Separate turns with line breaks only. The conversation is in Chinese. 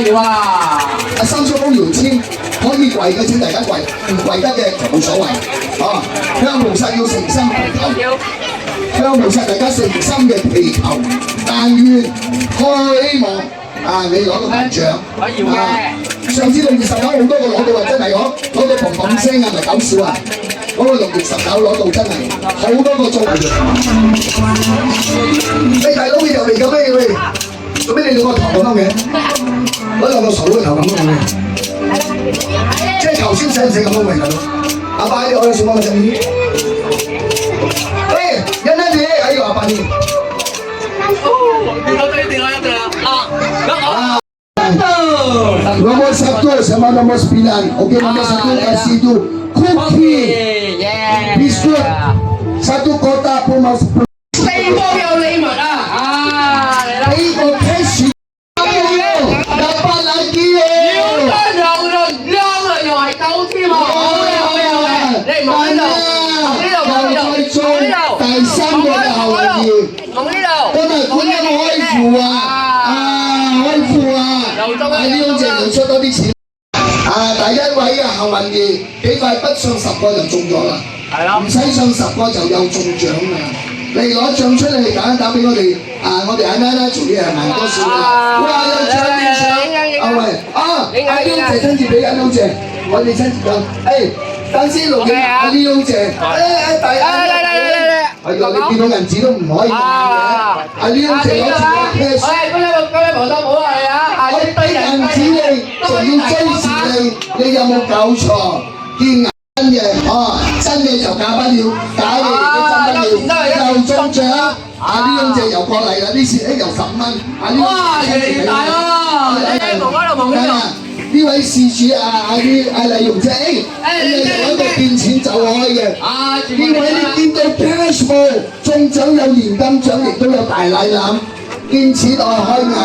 要啊！阿三叔公搖籤，可以跪嘅請大家跪，唔跪得嘅就冇所謂。啊，向菩薩要誠心祈求，向菩薩大家誠心嘅祈求，但願開希望啊！你攞到大獎，上次6月19好多個攞到啊，真係攞到砰砰聲啊，唔係搞笑啊！嗰個6月19攞到真係好多個中。你大佬你又嚟做咩喂？做咩你到個頭咁嘅？攞兩個傻佬嘅頭咁嘅，即係頭先使唔使咁樣喂大佬？阿爸你我有什麼嘅建議？喂，欣欣姐，哎呦阿爸你。Nomor 1 sama nomor 9. Oke, nomor 1 kasih itu cookie, biskuit, 1 kotak Pumas.
四方有禮物啊！
呢個 cash 800 lagi
又係夠添喎！好，你唔好呢度，
第3個嘅後面，
同呢度，
今日開戶啊！開戶啊！喺呢種程度出多啲錢。第1位嘅幸運兒，幾快不上10個就中咗啦，唔使上10個就有中獎啦。你攞獎出嚟打一打俾我哋，我哋阿奶奶做嘢係賣多少啦？哇！有獎有獎！喂，阿廖姐親自俾阿廖姐，我哋親自講，等先錄影，阿廖姐，係啦，你見到銀紙都唔可以賣嘅，阿廖姐攞住個 cash。
各位婆婆好啊！
我俾銀紙你，仲要追住你有冇搞錯？見真嘅，真嘅就假不了，假嘅亦都真不了，又中獎。呢種隻又過嚟啦，呢次又10蚊。
哇，越嚟越大喎！望嗰度望呢度。
呢位事主阿麗容姐，你攞個變錢就可以嘅。呢位你見到 cash 冇中獎有現金獎，亦都有大禮籃，見錢愛開眼。